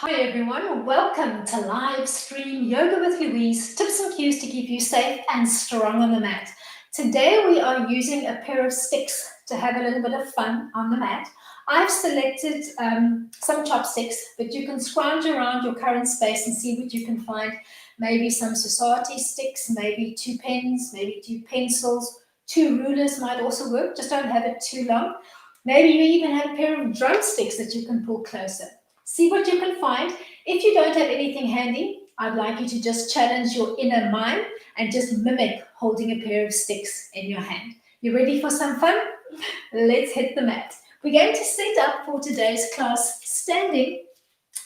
Hi everyone, welcome to Live Stream Yoga with Louise, tips and cues to keep you safe and strong on the mat. Today we are using a pair of sticks to have a little bit of fun on the mat. I've selected some chopsticks, but you can scrounge around your current space and see what you can find. Maybe some society sticks, maybe 2 pens, maybe 2 pencils, 2 rulers might also work, just don't have it too long. Maybe you even have a pair of drumsticks that you can pull closer. See what you can find. If you don't have anything handy, I'd like you to just challenge your inner mind and just mimic holding a pair of sticks in your hand. You ready for some fun? Let's hit the mat. We're going to set up for today's class standing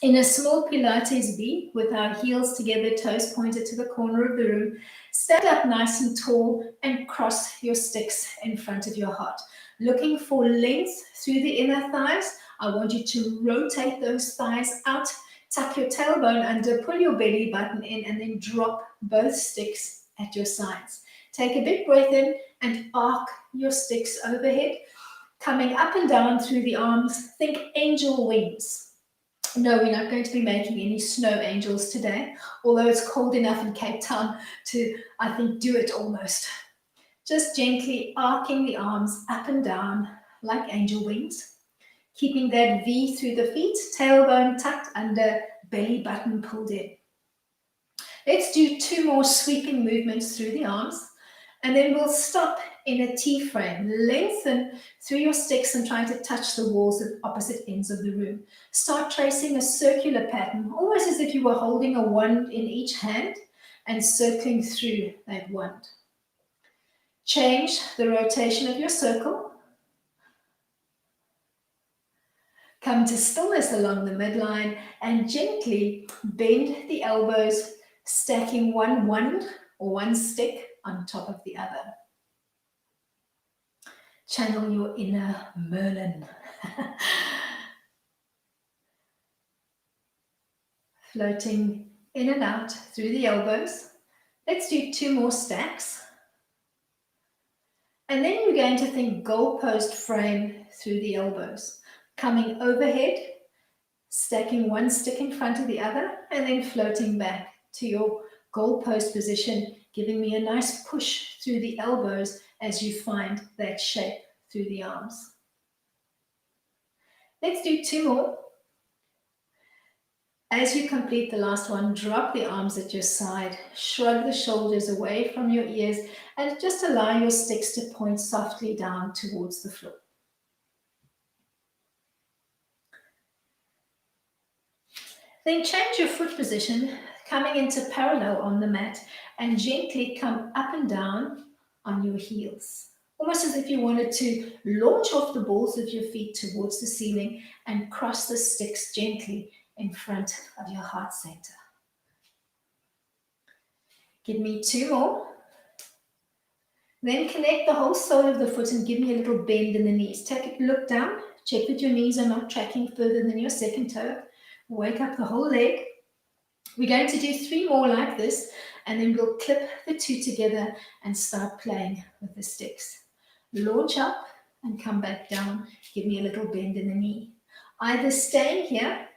in a small Pilates V with our heels together, toes pointed to the corner of the room. Stand up nice and tall and cross your sticks in front of your heart. Looking for length through the inner thighs. I want you to rotate those thighs out, tuck your tailbone under, pull your belly button in, and then drop both sticks at your sides. Take a big breath in and arc your sticks overhead, coming up and down through the arms. Think angel wings. No, we're not going to be making any snow angels today, although it's cold enough in Cape Town to, I think, do it almost. Just gently arcing the arms up and down like angel wings. Keeping that V through the feet, tailbone tucked under, belly button pulled in. Let's do 2 more sweeping movements through the arms, and then we'll stop in a T-frame. Lengthen through your sticks and try to touch the walls at opposite ends of the room. Start tracing a circular pattern, almost as if you were holding a wand in each hand and circling through that wand. Change the rotation of your circle. Come to stillness along the midline and gently bend the elbows, stacking one wand or one stick on top of the other. Channel your inner Merlin. Floating in and out through the elbows. Let's do 2 more stacks. And then you're going to think goalpost frame through the elbows. Coming overhead, stacking one stick in front of the other, and then floating back to your goalpost position, giving me a nice push through the elbows as you find that shape through the arms. Let's do 2 more. As you complete the last one, drop the arms at your side, shrug the shoulders away from your ears, and just allow your sticks to point softly down towards the floor. Then change your foot position, coming into parallel on the mat, and gently come up and down on your heels. Almost as if you wanted to launch off the balls of your feet towards the ceiling and cross the sticks gently in front of your heart center. Give me 2 more. Then connect the whole sole of the foot and give me a little bend in the knees. Take a look down, check that your knees are not tracking further than your second toe. Wake up the whole leg. We're going to do 3 more like this, and then we'll clip the 2 together and start playing with the sticks. Launch up and come back down. Give me a little bend in the knee. Either staying here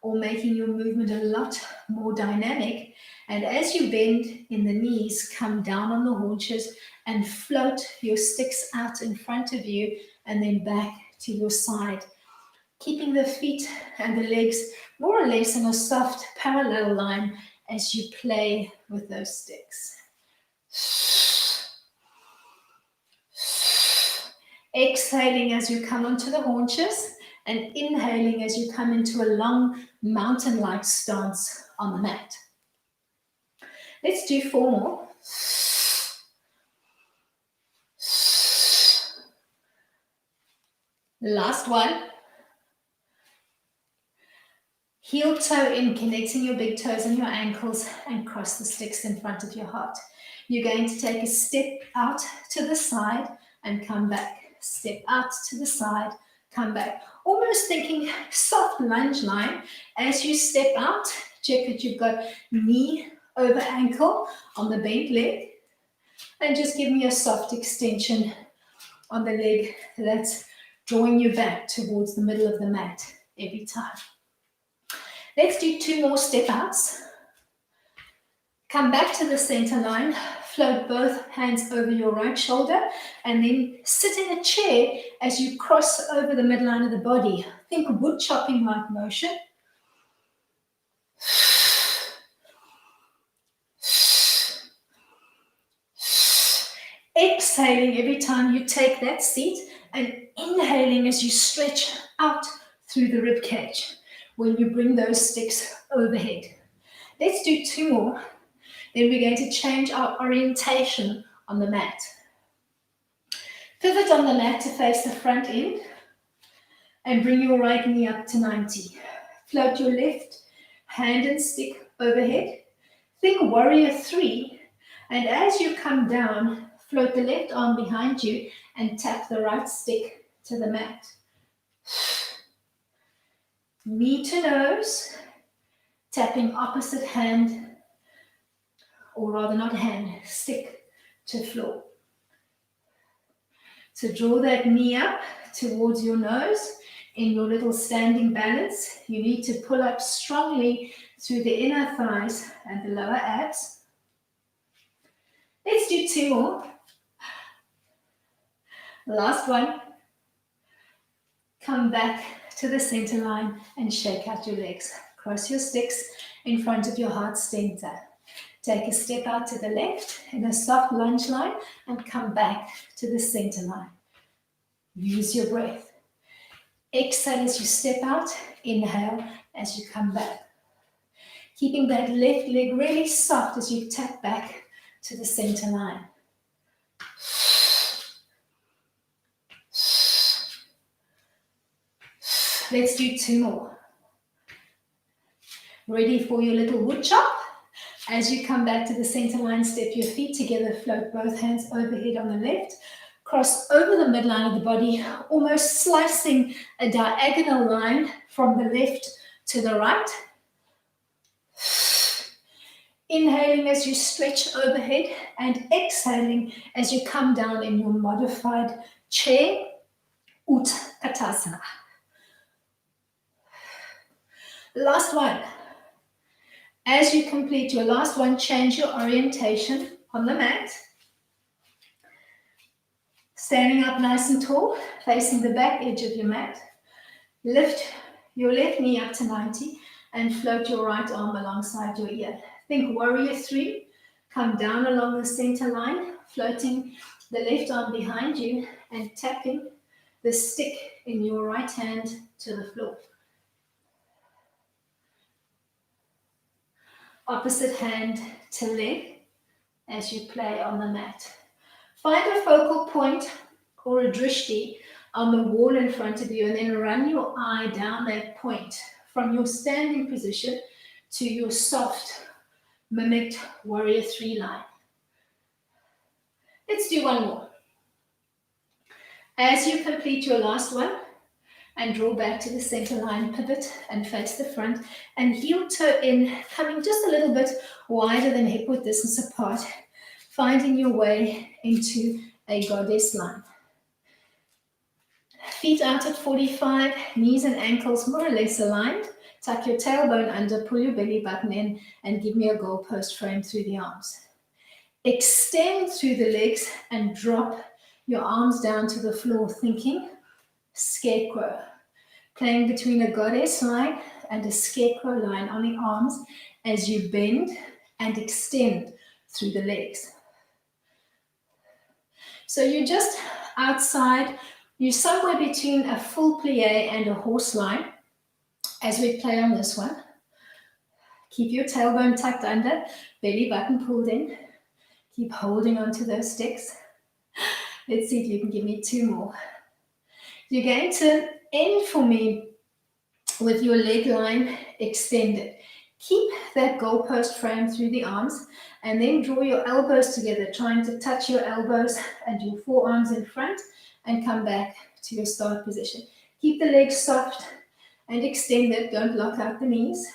or making your movement a lot more dynamic. And as you bend in the knees, come down on the haunches and float your sticks out in front of you and then back to your side. Keeping the feet and the legs more or less in a soft parallel line as you play with those sticks. Exhaling as you come onto the haunches and inhaling as you come into a long mountain-like stance on the mat. Let's do 4 more. Last one. Heel toe in, connecting your big toes and your ankles, and cross the sticks in front of your heart. You're going to take a step out to the side and come back. Step out to the side, come back. Almost thinking soft lunge line. As you step out, check that you've got knee over ankle on the bent leg. And just give me a soft extension on the leg that's drawing you back towards the middle of the mat every time. Let's do 2 more step outs. Come back to the center line, float both hands over your right shoulder, and then sit in a chair as you cross over the midline of the body. Think wood chopping like motion. Exhaling every time you take that seat, and inhaling as you stretch out through the rib cage when you bring those sticks overhead. Let's do 2 more. Then we're going to change our orientation on the mat. Pivot on the mat to face the front end and bring your right knee up to 90. Float your left hand and stick overhead. Think warrior 3, and as you come down, float the left arm behind you and tap the right stick to the mat. Knee to nose, tapping opposite hand, or rather not hand, stick to floor. So draw that knee up towards your nose in your little standing balance. You need to pull up strongly through the inner thighs and the lower abs. Let's do 2 more. Last one. Come back to the center line and shake out your legs. Cross your sticks in front of your heart center. Take a step out to the left in a soft lunge line and come back to the center line. Use your breath. Exhale as you step out. Inhale as you come back. Keeping that left leg really soft as you tap back to the center line. Let's do 2 more. Ready for your little wood chop? As you come back to the center line, step your feet together, float both hands overhead on the left, cross over the midline of the body, almost slicing a diagonal line from the left to the right. Inhaling as you stretch overhead and exhaling as you come down in your modified chair, Utkatasana. Last one. As you complete your last one, change your orientation on the mat. Standing up nice and tall, facing the back edge of your mat. Lift your left knee up to 90 and float your right arm alongside your ear. Think warrior 3. Come down along the center line, floating the left arm behind you and tapping the stick in your right hand to the floor. Opposite hand to leg as you play on the mat. Find a focal point or a drishti on the wall in front of you and then run your eye down that point from your standing position to your soft mimicked warrior 3 line. Let's do 1 more. As you complete your last one and draw back to the center line, pivot and face the front and heel toe in, coming just a little bit wider than hip width distance apart, finding your way into a goddess line. Feet out at 45, knees and ankles more or less aligned. Tuck your tailbone under, pull your belly button in, and give me a goalpost frame through the arms. Extend through the legs and drop your arms down to the floor, thinking scarecrow. Playing between a goddess line and a scarecrow line on the arms as you bend and extend through the legs. So you're just outside, you're somewhere between a full plie and a horse line as we play on this one. Keep your tailbone tucked under, belly button pulled in. Keep holding onto those sticks. Let's see if you can give me 2 more. You're going to end for me with your leg line extended. Keep that goalpost frame through the arms and then draw your elbows together, trying to touch your elbows and your forearms in front and come back to your start position. Keep the legs soft and extended. Don't lock out the knees.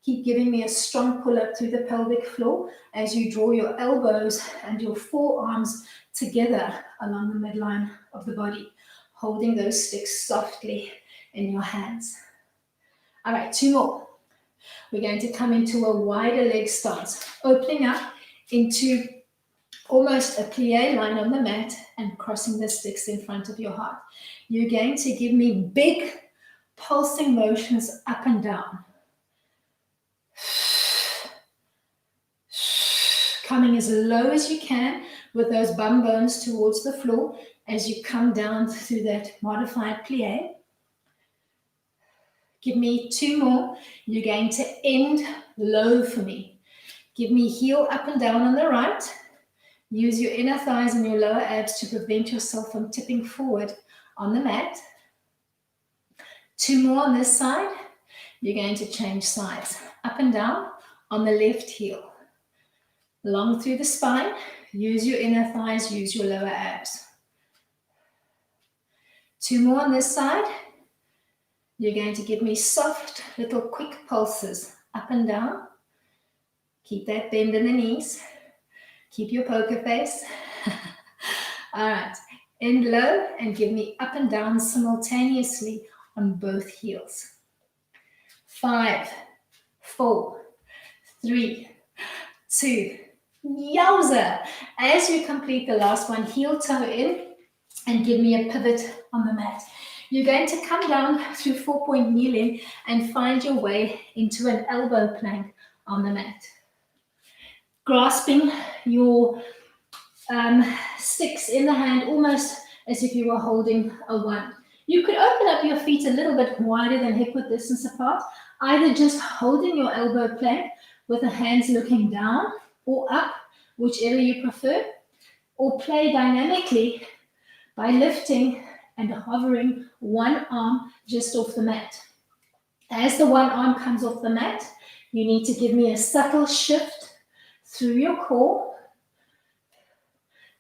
Keep giving me a strong pull up through the pelvic floor as you draw your elbows and your forearms together along the midline of the body, holding those sticks softly in your hands. All right, 2 more. We're going to come into a wider leg stance, opening up into almost a plie line on the mat and crossing the sticks in front of your heart. You're going to give me big pulsing motions up and down. Coming as low as you can with those bum bones towards the floor as you come down through that modified plie. Give me 2 more. You're going to end low for me. Give me heel up and down on the right. Use your inner thighs and your lower abs to prevent yourself from tipping forward on the mat. 2 more on this side. You're going to change sides. Up and down on the left heel. Long through the spine. Use your inner thighs, use your lower abs. 2 more on this side. You're going to give me soft little quick pulses up and down. Keep that bend in the knees. Keep your poker face. All right. End low and give me up and down simultaneously on both heels. 5, 4, 3, 2. Yowza! As you complete the last one, heel toe in and give me a pivot on the mat. You're going to come down through 4-point kneeling and find your way into an elbow plank on the mat. Grasping your sticks in the hand almost as if you were holding a 1. You could open up your feet a little bit wider than hip width distance apart, either just holding your elbow plank with the hands looking down or up, whichever you prefer, or play dynamically by lifting and hovering one arm just off the mat. As the one arm comes off the mat, you need to give me a subtle shift through your core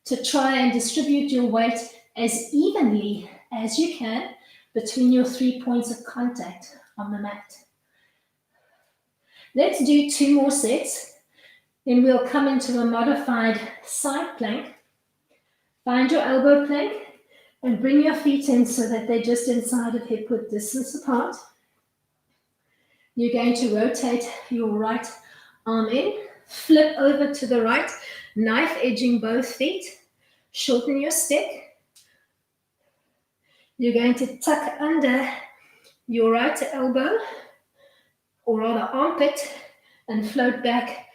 to try and distribute your weight as evenly as you can between your 3 points of contact on the mat. Let's do 2 more sets. Then we'll come into a modified side plank. Find your elbow plank and bring your feet in so that they're just inside of hip width distance apart. You're going to rotate your right arm in, flip over to the right, knife edging both feet, shorten your stick. You're going to tuck under your right elbow, or rather armpit, and float back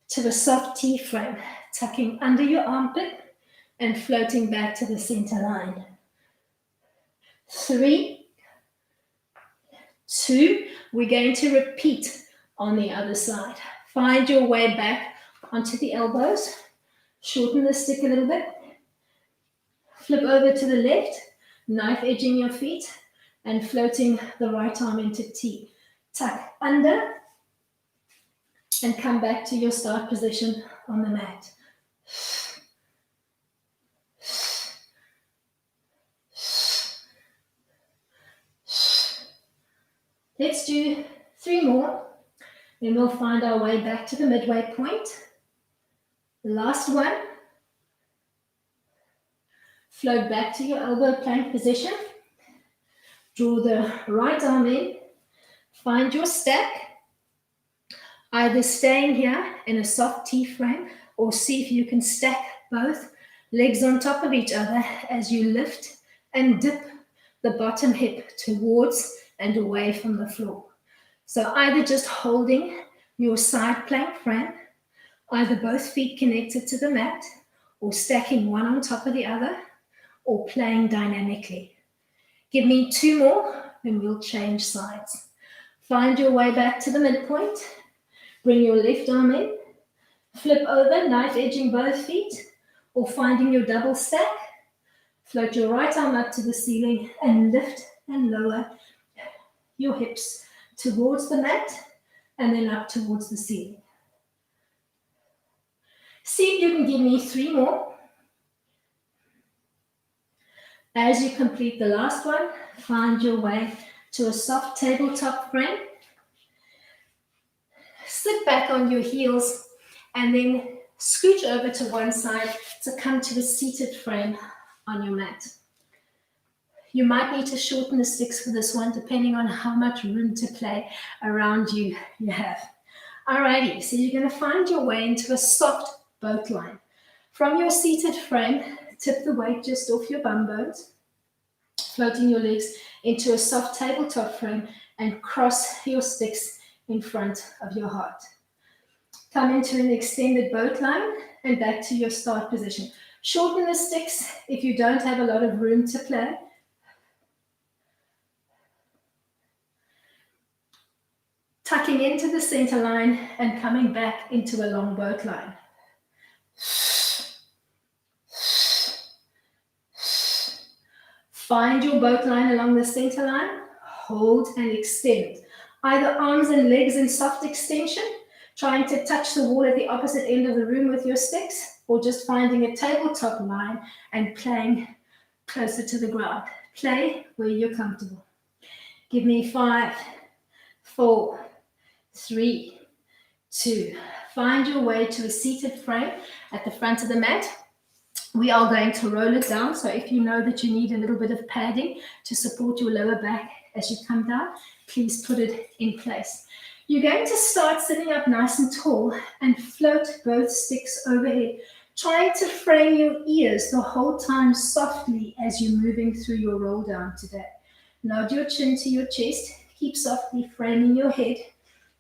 to a soft T frame, tucking under your armpit and floating back to the center line. 3, 2, we're going to repeat on the other side. Find your way back onto the elbows, shorten the stick a little bit, flip over to the left, knife edging your feet, and floating the right arm into T. Tuck under, and come back to your start position on the mat. Let's do 3 more, then we'll find our way back to the midway point. Last one. Float back to your elbow plank position. Draw the right arm in. Find your stack. Either staying here in a soft T frame or see if you can stack both legs on top of each other as you lift and dip the bottom hip towards and away from the floor. So either just holding your side plank frame, either both feet connected to the mat, or stacking one on top of the other, or playing dynamically. Give me 2 more, then we'll change sides. Find your way back to the midpoint. Bring your left arm in. Flip over, knife edging both feet, or finding your double stack. Float your right arm up to the ceiling and lift and lower your hips towards the mat and then up towards the ceiling. See if you can give me 3 more. As you complete the last one, find your way to a soft tabletop frame. Sit back on your heels and then scooch over to one side to come to a seated frame on your mat. You might need to shorten the sticks for this one, depending on how much room to play around you have. Alrighty, so you're going to find your way into a soft boat line. From your seated frame, tip the weight just off your bum bones, floating your legs into a soft tabletop frame and cross your sticks in front of your heart. Come into an extended boat line and back to your start position. Shorten the sticks if you don't have a lot of room to play. Tucking into the center line and coming back into a long boat line. Find your boat line along the center line, hold and extend. Either arms and legs in soft extension, trying to touch the wall at the opposite end of the room with your sticks, or just finding a tabletop line and playing closer to the ground. Play where you're comfortable. Give me 5, 4, 3, 2. Find your way to a seated frame at the front of the mat. We are going to roll it down, so if you know that you need a little bit of padding to support your lower back as you come down, please put it in place. You're going to start sitting up nice and tall and float both sticks overhead, trying to frame your ears the whole time softly as you're moving through your roll down today. Nod your chin to your chest, keep softly framing your head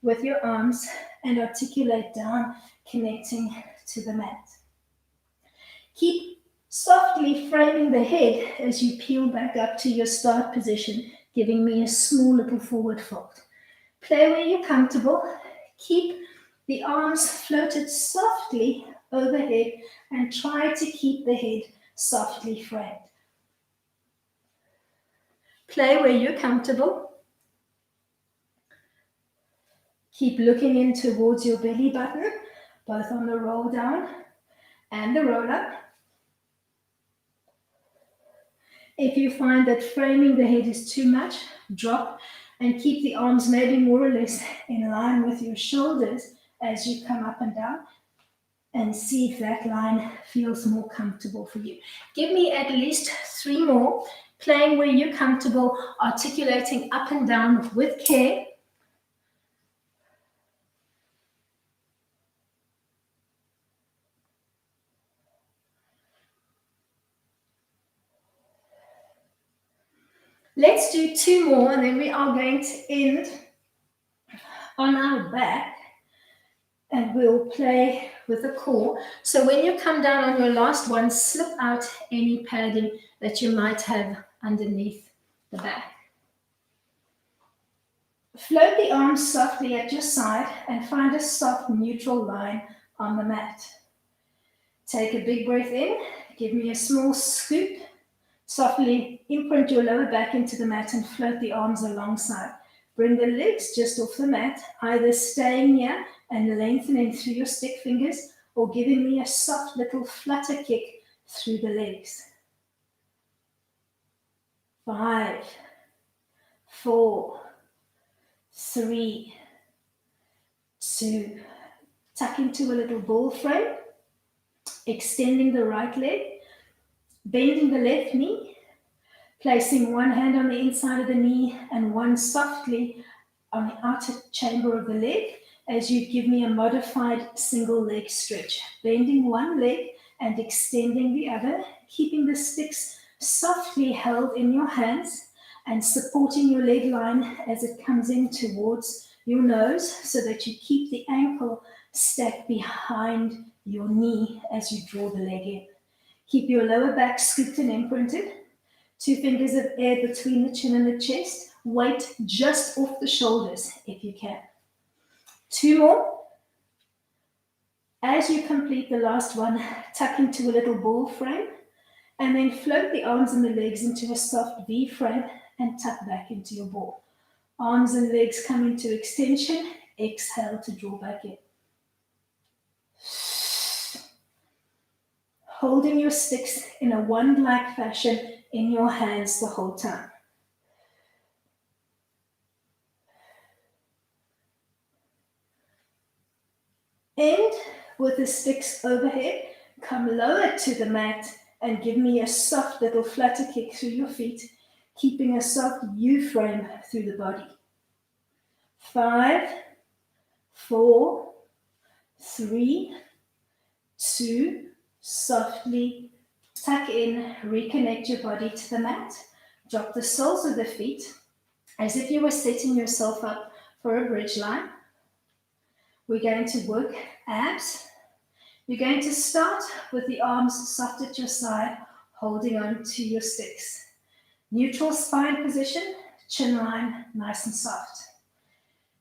with your arms and articulate down, connecting to the mat. Keep softly framing the head as you peel back up to your start position, giving me a small little forward fold. Play where you're comfortable. Keep the arms floated softly overhead and try to keep the head softly framed. Play where you're comfortable. Keep looking in towards your belly button, both on the roll down and the roll up. If you find that framing the head is too much, drop and keep the arms maybe more or less in line with your shoulders as you come up and down, and see if that line feels more comfortable for you. Give me at least 3 more, playing where you're comfortable, articulating up and down with care. Let's do 2 more, and then we are going to end on our back, and we'll play with the core. So when you come down on your last one, slip out any padding that you might have underneath the back. Float the arms softly at your side and find a soft neutral line on the mat. Take a big breath in, give me a small scoop. Softly imprint your lower back into the mat and float the arms alongside. Bring the legs just off the mat, either staying here and lengthening through your stick fingers or giving me a soft little flutter kick through the legs. 5, 4, 3, 2. Tuck into a little ball frame, extending the right leg, bending the left knee, placing one hand on the inside of the knee and one softly on the outer chamber of the leg as you give me a modified single leg stretch. Bending one leg and extending the other, keeping the sticks softly held in your hands and supporting your leg line as it comes in towards your nose so that you keep the ankle stacked behind your knee as you draw the leg in. Keep your lower back scooped and imprinted. 2 fingers of air between the chin and the chest. Weight just off the shoulders if you can. 2 more. As you complete the last one, tuck into a little ball frame and then float the arms and the legs into a soft V frame and tuck back into your ball. Arms and legs come into extension. Exhale to draw back in. Holding your sticks in a wand-like fashion in your hands the whole time. End with the sticks overhead. Come lower to the mat and give me a soft little flutter kick through your feet. keeping a soft U-frame through the body. 5, 4, 3, 2, softly tuck in, reconnect your body to the mat. Drop the soles of the feet as if you were setting yourself up for a bridge line. We're going to work abs. You're going to start with the arms soft at your side, holding on to your sticks. Neutral spine position, chin line nice and soft.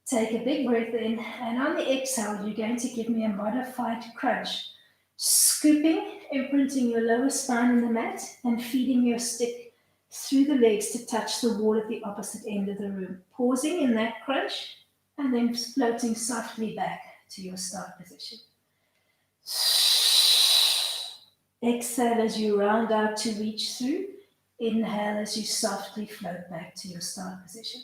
Take a big breath in, and on the exhale, you're going to give me a modified crunch. Scooping, imprinting your lower spine in the mat, and feeding your stick through the legs to touch the wall at the opposite end of the room. Pausing in that crunch, and then floating softly back to your start position. Exhale as you round out to reach through. Inhale as you softly float back to your start position.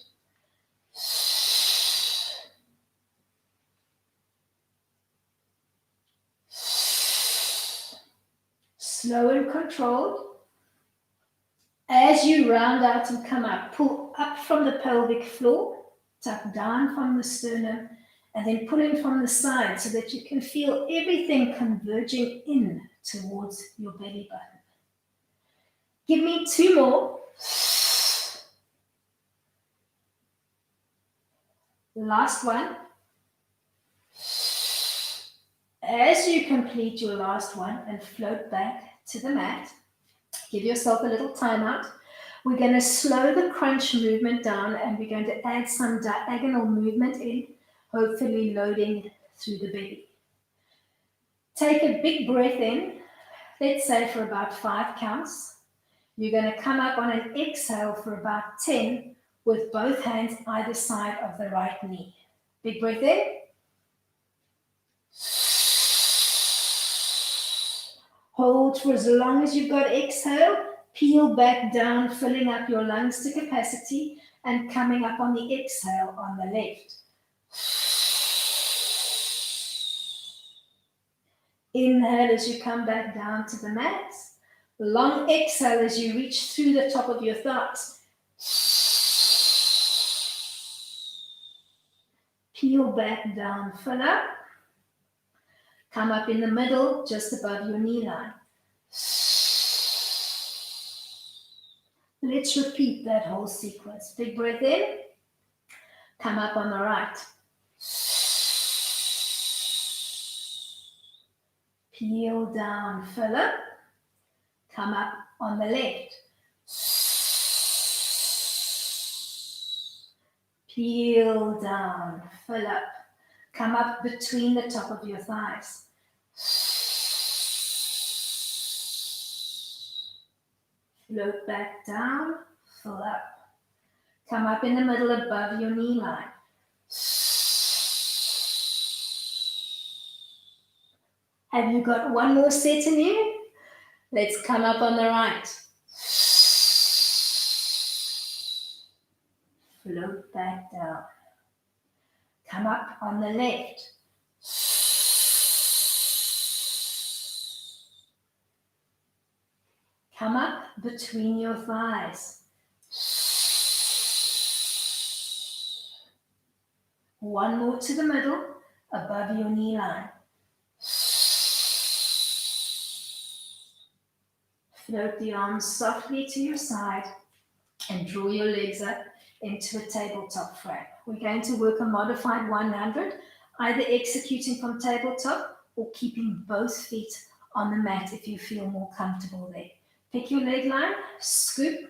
Slow and controlled. As you round out and come up, pull up from the pelvic floor, tuck down from the sternum, and then pull in from the side so that you can feel everything converging in towards your belly button. Give me 2 more. Last one. As you complete your last one and float back to the mat, give yourself a little timeout. We're going to slow the crunch movement down, and we're going to add some diagonal movement in, hopefully loading through the belly. Take a big breath in, let's say for about 5 counts. You're going to come up on an exhale for about 10 with both hands either side of the right knee. Big breath in. Hold for as long as you've got exhale. Peel back down, filling up your lungs to capacity, and coming up on the exhale on the left. Inhale as you come back down to the mat. Long exhale as you reach through the top of your thighs. Peel back down, fill up. Come up in the middle, just above your knee line. Let's repeat that whole sequence. Big breath in. Come up on the right. Peel down, fill up. Come up on the left. Peel down, fill up. Come up between the top of your thighs. Float back down, fill up. Come up in the middle above your knee line. Have you got one more set in you? Let's come up on the right. Float back down. Come up on the left. Come up between your thighs. One more to the middle, above your knee line. Float the arms softly to your side and draw your legs up into a tabletop frame. We're going to work a modified 100, either executing from tabletop or keeping both feet on the mat if you feel more comfortable there. Pick your leg line, scoop,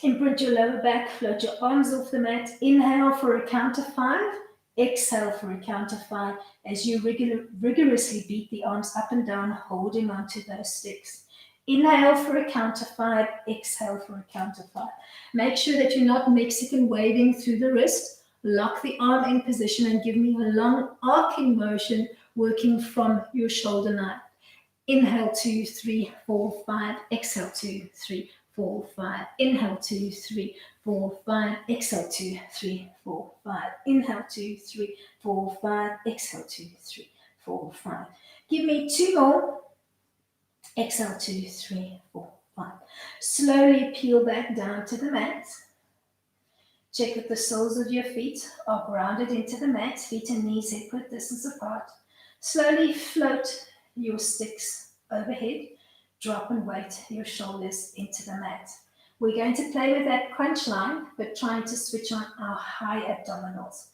imprint your lower back, float your arms off the mat. Inhale for a count of 5, exhale for a count of 5 as you rigorously beat the arms up and down, holding onto those sticks. Inhale for a count of 5, exhale for a count of 5. Make sure that you're not Mexican waving through the wrist. Lock the arm in position and give me a long arcing motion working from your shoulder line. Inhale 2, 3, 4, 5. Exhale 2, 3, 4, 5. Inhale 2, 3, 4, 5. Exhale 2, 3, 4, 5. Inhale 2, 3, 4, 5. Exhale 2, 3, 4, 5. Give me 2 more. Exhale 2, 3, 4, Fine. Slowly peel back down to the mat. Check that the soles of your feet are grounded into the mat, feet and knees hip-width distance apart. Slowly float your sticks overhead. Drop and weight your shoulders into the mat. We're going to play with that crunch line, but trying to switch on our high abdominals.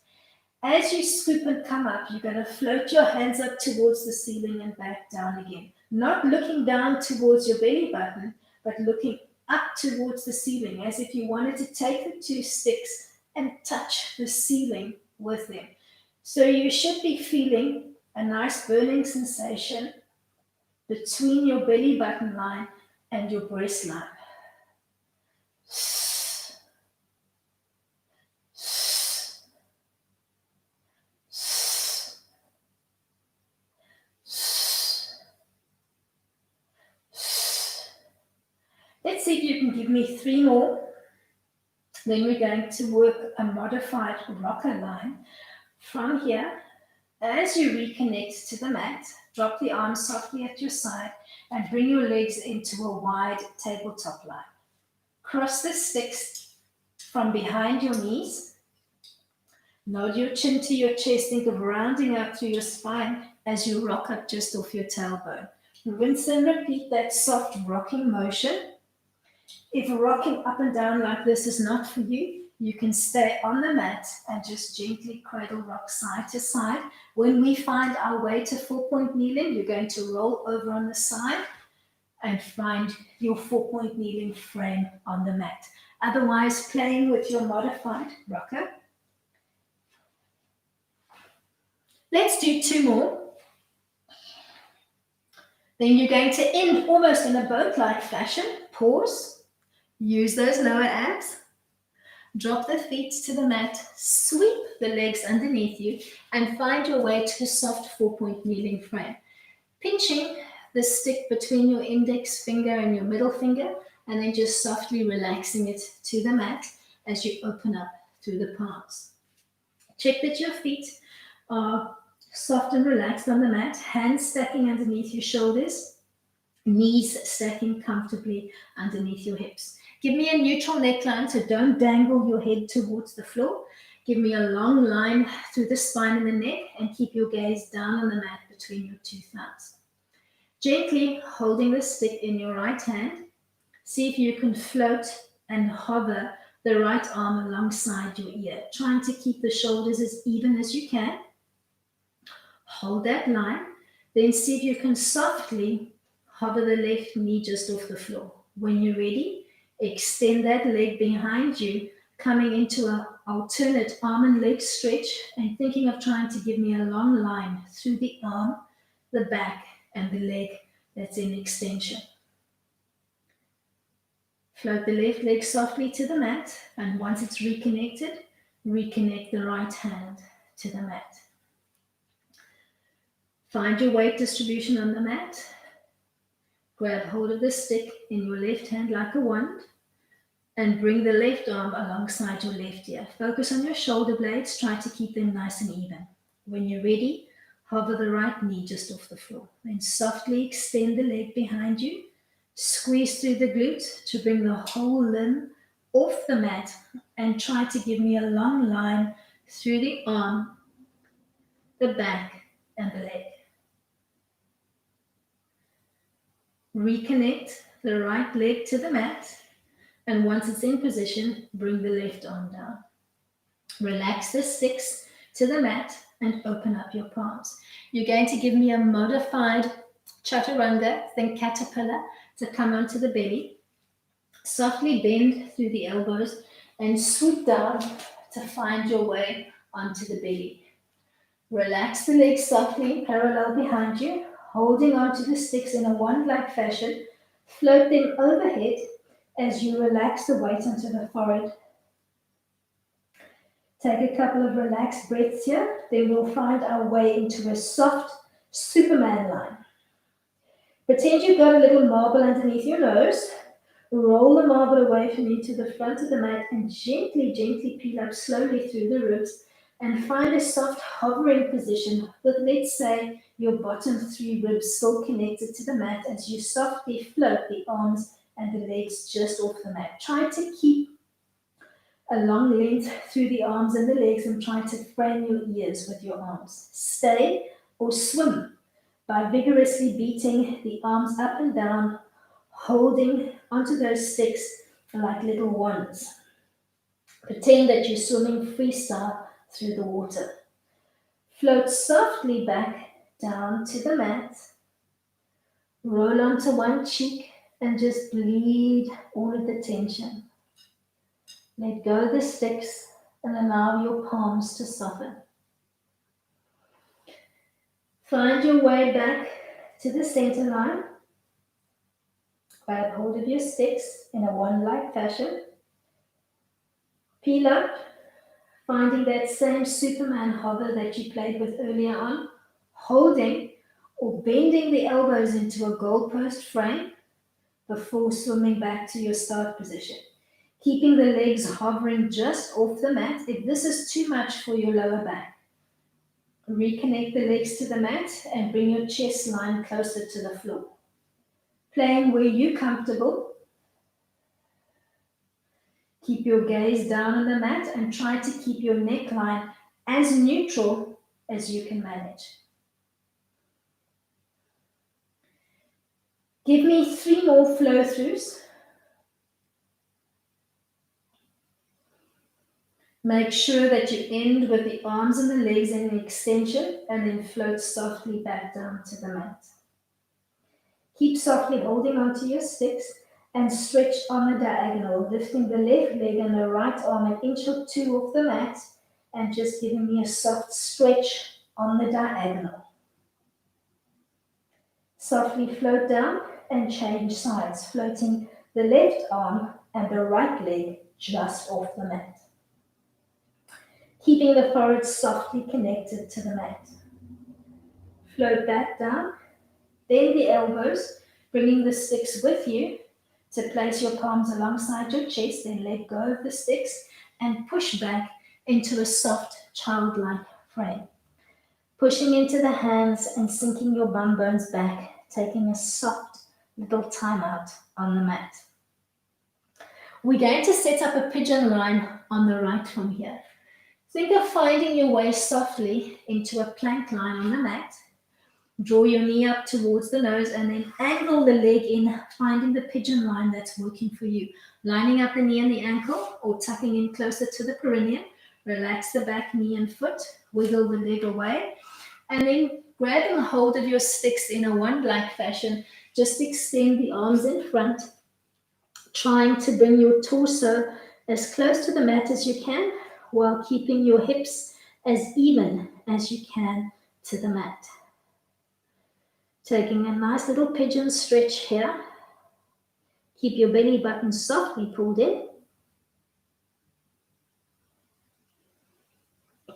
As you scoop and come up, you're going to float your hands up towards the ceiling and back down again. Not looking down towards your belly button, but looking up towards the ceiling, as if you wanted to take the two sticks and touch the ceiling with them. So you should be feeling a nice burning sensation between your belly button line and your breast line. Let's see if you can give me 3 more. Then we're going to work a modified rocker line. From here, as you reconnect to the mat, drop the arms softly at your side and bring your legs into a wide tabletop line. Cross the sticks from behind your knees. Nod your chin to your chest. Think of rounding out through your spine as you rock up just off your tailbone. Rinse and repeat that soft rocking motion. If rocking up and down like this is not for you, you can stay on the mat and just gently cradle rock side to side. When we find our way to 4-point kneeling, you're going to roll over on the side and find your 4-point kneeling frame on the mat. Otherwise, playing with your modified rocker. Let's do 2 more. Then you're going to end almost in a boat-like fashion. Pause. Use those lower abs. Drop the feet to the mat. Sweep the legs underneath you and find your way to a soft 4-point kneeling frame. Pinching the stick between your index finger and your middle finger, and then just softly relaxing it to the mat as you open up through the palms. Check that your feet are soft and relaxed on the mat, hands stacking underneath your shoulders, knees stacking comfortably underneath your hips. Give me a neutral neckline, so don't dangle your head towards the floor. Give me a long line through the spine and the neck, and keep your gaze down on the mat between your 2 thumbs. Gently holding the stick in your right hand, see if you can float and hover the right arm alongside your ear, trying to keep the shoulders as even as you can. Hold that line, then see if you can softly hover the left knee just off the floor. When you're ready, extend that leg behind you, coming into an alternate arm and leg stretch, and thinking of trying to give me a long line through the arm, the back, and the leg that's in extension. Float the left leg softly to the mat, and once it's reconnected, reconnect the right hand to the mat. Find your weight distribution on the mat. Grab hold of the stick in your left hand like a wand, and bring the left arm alongside your left ear. Focus on your shoulder blades, try to keep them nice and even. When you're ready, hover the right knee just off the floor. Then softly extend the leg behind you. Squeeze through the glute to bring the whole limb off the mat, and try to give me a long line through the arm, the back, and the leg. Reconnect the right leg to the mat, and once it's in position, bring the left arm down. Relax the sticks to the mat and open up your palms. You're going to give me a modified chaturanga, think caterpillar, to come onto the belly. Softly bend through the elbows and swoop down to find your way onto the belly. Relax the legs softly, parallel behind you, holding onto the sticks in a wand-like fashion. Float them overhead as you relax the weight onto the forehead. Take a couple of relaxed breaths here, then we'll find our way into a soft Superman line. Pretend you've got a little marble underneath your nose. Roll the marble away from you to the front of the mat and gently peel up slowly through the ribs, and find a soft hovering position with, let's say, your bottom 3 ribs still connected to the mat as you softly float the arms and the legs just off the mat. Try to keep a long length through the arms and the legs and try to frame your ears with your arms. Stay or swim by vigorously beating the arms up and down, holding onto those sticks like little wands. Pretend that you're swimming freestyle through the water. Float softly back down to the mat. Roll onto one cheek and just bleed all of the tension. Let go of the sticks and allow your palms to soften. Find your way back to the center line. Grab hold of your sticks in a wand-like fashion. Peel up, finding that same Superman hover that you played with earlier on, holding or bending the elbows into a goalpost frame before swimming back to your start position. Keeping the legs hovering just off the mat. If this is too much for your lower back, reconnect the legs to the mat and bring your chest line closer to the floor. Playing where you're comfortable. Keep your gaze down on the mat and try to keep your neckline as neutral as you can manage. Give me 3 more flow throughs. Make sure that you end with the arms and the legs in an extension and then float softly back down to the mat. Keep softly holding onto your sticks and stretch on the diagonal, lifting the left leg and the right arm an inch or 2 off the mat and just giving me a soft stretch on the diagonal. Softly float down and change sides, floating the left arm and the right leg just off the mat. Keeping the forehead softly connected to the mat. Float back down, bend the elbows, bringing the sticks with you to place your palms alongside your chest, then let go of the sticks and push back into a soft childlike frame. Pushing into the hands and sinking your bum bones back, taking a soft little time out on the mat. We're going to set up a pigeon line on the right from here. Think of finding your way softly into a plank line on the mat. Draw your knee up towards the nose and then angle the leg in, finding the pigeon line that's working for you. Lining up the knee and the ankle or tucking in closer to the perineum. Relax the back knee and foot, wiggle the leg away, and then grabbing a hold of your sticks in a wand-like fashion, just extend the arms in front, trying to bring your torso as close to the mat as you can while keeping your hips as even as you can to the mat. Taking a nice little pigeon stretch here. Keep your belly button softly pulled in.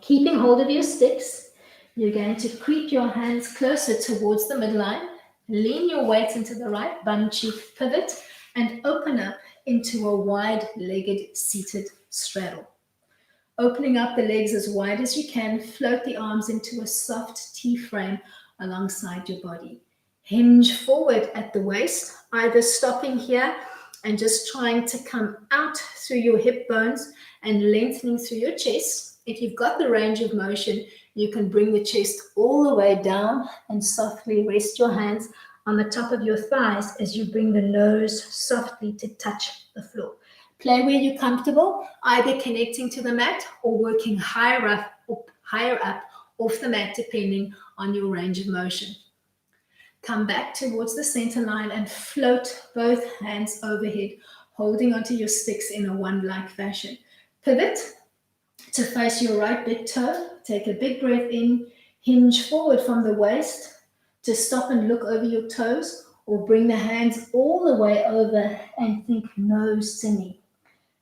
Keeping hold of your sticks, you're going to creep your hands closer towards the midline. Lean your weight into the right bum cheek pivot and open up into a wide-legged seated straddle. Opening up the legs as wide as you can, float the arms into a soft T-frame alongside your body. Hinge forward at the waist, either stopping here and just trying to come out through your hip bones and lengthening through your chest. If you've got the range of motion, you can bring the chest all the way down and softly rest your hands on the top of your thighs as you bring the nose softly to touch the floor. Play where you're comfortable, either connecting to the mat or working higher up off the mat, depending on your range of motion. Come back towards the center line and float both hands overhead, holding onto your sticks in a wand-like fashion. Pivot to face your right big toe. Take a big breath in, hinge forward from the waist to stop and look over your toes, or bring the hands all the way over and think nose to knee.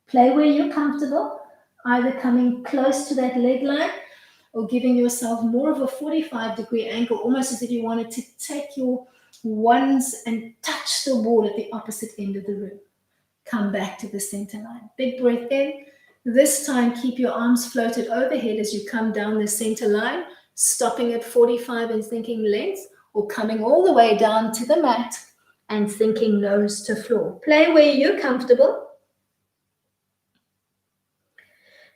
Play where you're comfortable, either coming close to that leg line or giving yourself more of a 45-degree angle, almost as if you wanted to take your wands and touch the wall at the opposite end of the room. Come back to the center line. Big breath in. This time, keep your arms floated overhead as you come down the center line, stopping at 45 and thinking length, or coming all the way down to the mat and thinking nose to floor. Play where you're comfortable.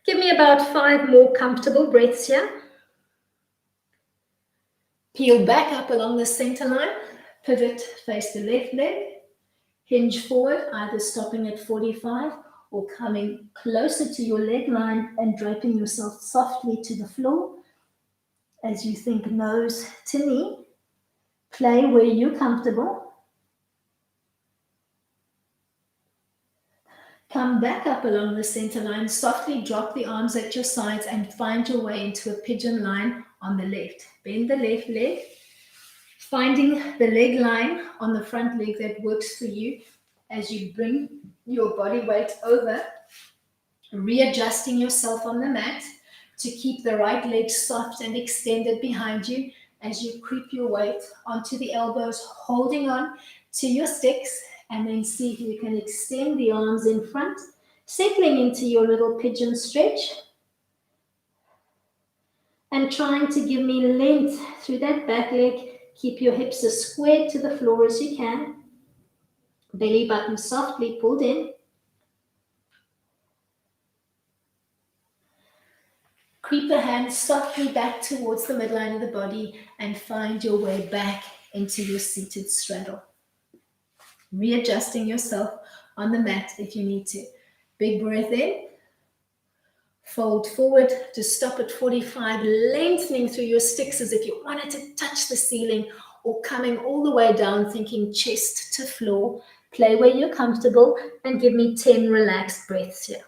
Give me about 5 more comfortable breaths here. Peel back up along the center line. Pivot, face the left leg. Hinge forward, either stopping at 45 or coming closer to your leg line and draping yourself softly to the floor as you think nose to knee. Play where you're comfortable. Come back up along the center line. Softly drop the arms at your sides and find your way into a pigeon line on the left. Bend the left leg, finding the leg line on the front leg that works for you as you bring your body weight over, readjusting yourself on the mat to keep the right leg soft and extended behind you as you creep your weight onto the elbows, holding on to your sticks, and then see if you can extend the arms in front, settling into your little pigeon stretch, and trying to give me length through that back leg. Keep your hips as squared to the floor as you can. Belly button softly pulled in. Creep the hands softly back towards the midline of the body and find your way back into your seated straddle. Readjusting yourself on the mat if you need to. Big breath in. Fold forward to stop at 45, lengthening through your sticks as if you wanted to touch the ceiling, or coming all the way down, thinking chest to floor. Play where you're comfortable and give me 10 relaxed breaths here.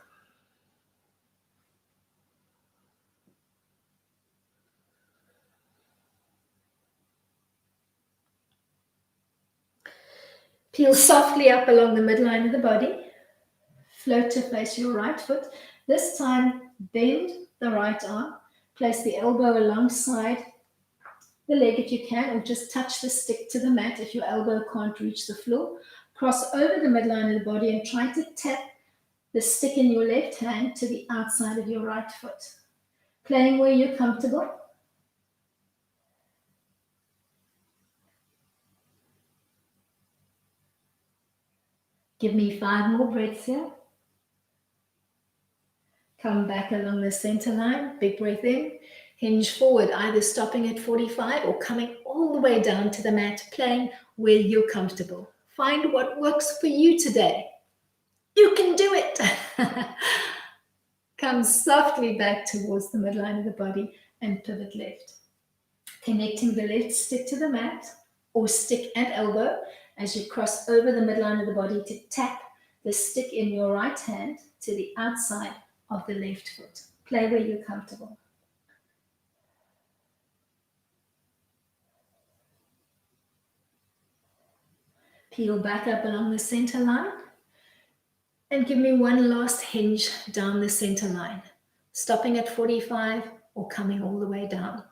Peel softly up along the midline of the body. Float to face your right foot. This time, bend the right arm. Place the elbow alongside the leg if you can, or just touch the stick to the mat if your elbow can't reach the floor. Cross over the midline of the body and try to tap the stick in your left hand to the outside of your right foot. Playing where you're comfortable. Give me 5 more breaths here. Come back along the center line. Big breath in. Hinge forward, either stopping at 45 or coming all the way down to the mat, playing where you're comfortable. Find what works for you today. You can do it. Come softly back towards the midline of the body and pivot left. Connecting the left stick to the mat or stick and elbow as you cross over the midline of the body to tap the stick in your right hand to the outside of the left foot. Play where you're comfortable. Peel back up along the center line and give me one last hinge down the center line, stopping at 45 or coming all the way down.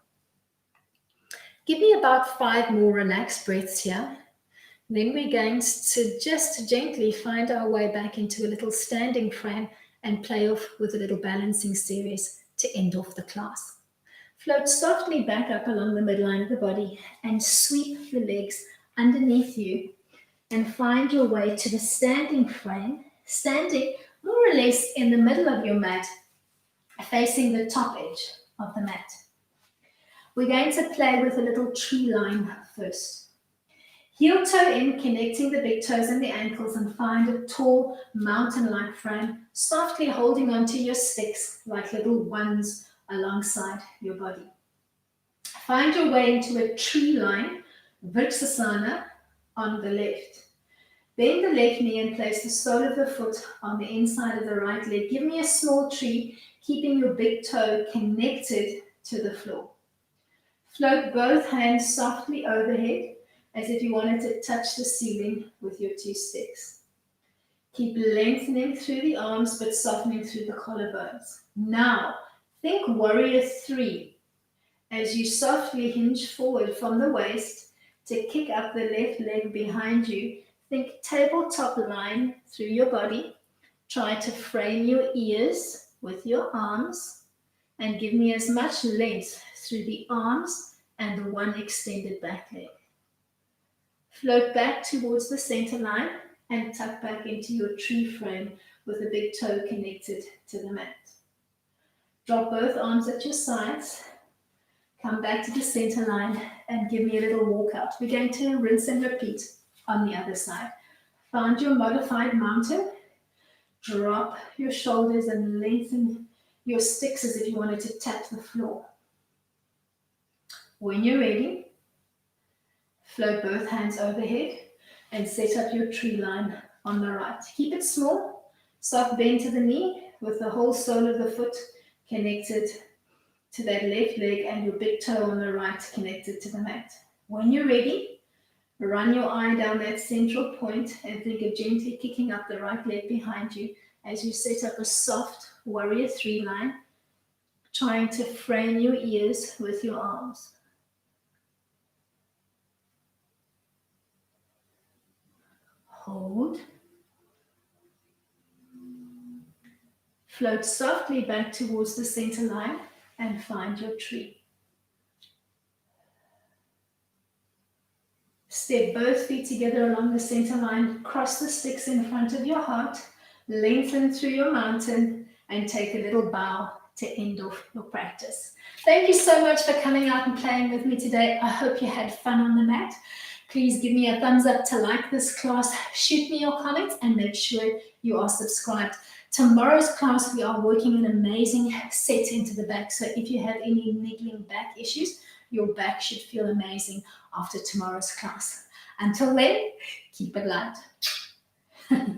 Give me about 5 more relaxed breaths here. Then we're going to just gently find our way back into a little standing frame and play off with a little balancing series to end off the class. Float softly back up along the midline of the body and sweep the legs underneath you and find your way to the standing frame, standing more or less in the middle of your mat, facing the top edge of the mat. We're going to play with a little tree line first. Heel toe in, connecting the big toes and the ankles, and find a tall mountain-like frame, softly holding onto your sticks like little ones alongside your body. Find your way into a tree line, Virtsasana, on the left. Bend the left knee and place the sole of the foot on the inside of the right leg. Give me a small tree, keeping your big toe connected to the floor. Float both hands softly overhead, as if you wanted to touch the ceiling with your 2 sticks. Keep lengthening through the arms, but softening through the collarbones. Now, think warrior 3, as you softly hinge forward from the waist to kick up the left leg behind you. Think tabletop line through your body. Try to frame your ears with your arms and give me as much length through the arms and the one extended back leg. Float back towards the center line and tuck back into your tree frame with a big toe connected to the mat. Drop both arms at your sides. Come back to the center line and give me a little walk out. We're going to rinse and repeat on the other side. Find your modified mountain. Drop your shoulders and lengthen your sticks as if you wanted to tap the floor. When you're ready, float both hands overhead and set up your tree line on the right. Keep it small, soft bend to the knee with the whole sole of the foot connected to that left leg and your big toe on the right connected to the mat. When you're ready, run your eye down that central point and think of gently kicking up the right leg behind you as you set up a soft warrior three line, trying to frame your ears with your arms. Hold. Float softly back towards the center line and find your tree. Step both feet together along the center line, cross the sticks in front of your heart, lengthen through your mountain, and take a little bow to end off your practice. Thank you so much for coming out and playing with me today. I hope you had fun on the mat. Please give me a thumbs up to like this class, shoot me your comments, and make sure you are subscribed. Tomorrow's class, we are working an amazing set into the back. So if you have any niggling back issues, your back should feel amazing after tomorrow's class. Until then, keep it light.